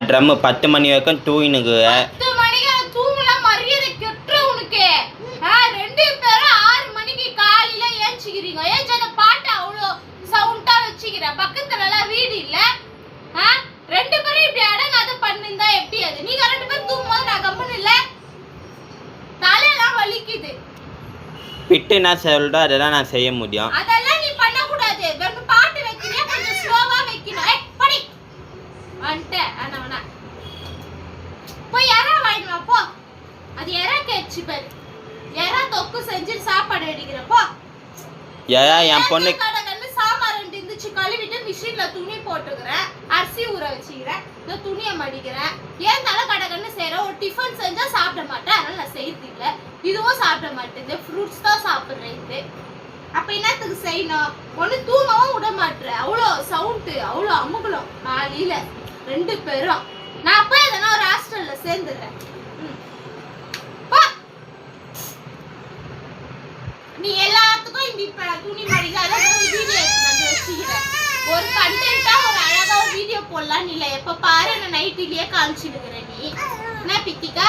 Drum 10 மணி வரைக்கும் தூங்கினுக்கு 10 மணிக்கு தூங்கலாம் மரியாதை கெட்டுற உனக்கு. 2 பேரும் 6 மணிக்கு காலையில ஏஞ்சிக்கிறீங்க. ஏஞ்சி அந்த பாட்டை அவ்வளோ சவுண்டா வச்சுக்கிற. பக்கத்துலலாம் வீடு இல்ல. 2 பேரும் இப்படி அடங்காத பண்ணிருந்தா எப்படி அது? நீங்க 2 பேரும் தூங்கும்போது நான் கம்மன் இல்ல. தலையெல்லாம் வலிக்குது. பிட்டு நான் சொல்றேன் அதெல்லாம் நான் செய்ய முடியும். அதெல்லாம் நீ பண்ண கூடாது. வெறும் பாட்டு வைக்கிறியா கொஞ்சம் ஸ்லோவா வைக்கணும். ஏய் படி. வந்துட்ட அண்ணா போய் எறா வாங்கிட்டு வா போ. அது எறா கேட்சி பாரு. எறா தொக்கு செஞ்சு சாப்பாடு அடிக்கிறப்போ என் பொண்ணு கடகன்னு சாம்பார் ரெண்டு இருந்துச்சு கழுவிட்டு மிஷின்ல துணி போட்டுக்கிறேன். அரிசி ஊற வச்சுக்கிறேன். இந்த துணியை மடிக்கிறேன். ஏன்னால கடகன்னு செய்யற ஒரு டிஃபன் செஞ்சா சாப்பிட மாட்டேன். அதனால நான் செய்யறது இல்லை. இதுவும் சாப்பிட மாட்டேது. ஃப்ரூட்ஸ் தான் சாப்பிட்றேன். இது அப்ப என்னத்துக்கு செய்யணும்? ஒண்ணு தூங்கவும் விட மாட்டேன். அவ்வளோ சவுண்டு அவ்வளோ அமுகலம் காலையில 2 பேரும். நான் போய் எதனா ஒரு ஹாஸ்டல்ல சேர்ந்துடுறேன். நீ எல்லாத்துக்கும் இப்ப துணி மடிக்காத வீடியோ எடுத்து வச்சுக்கிறேன். ஒரு கண்டென்ட்டா ஒரு அழகா ஒரு வீடியோ போடலாம். இல்ல எப்ப பாரு என்ன நைட்டிலேயே காமிச்சிடுகிற நீ. என்ன பித்திக்கா?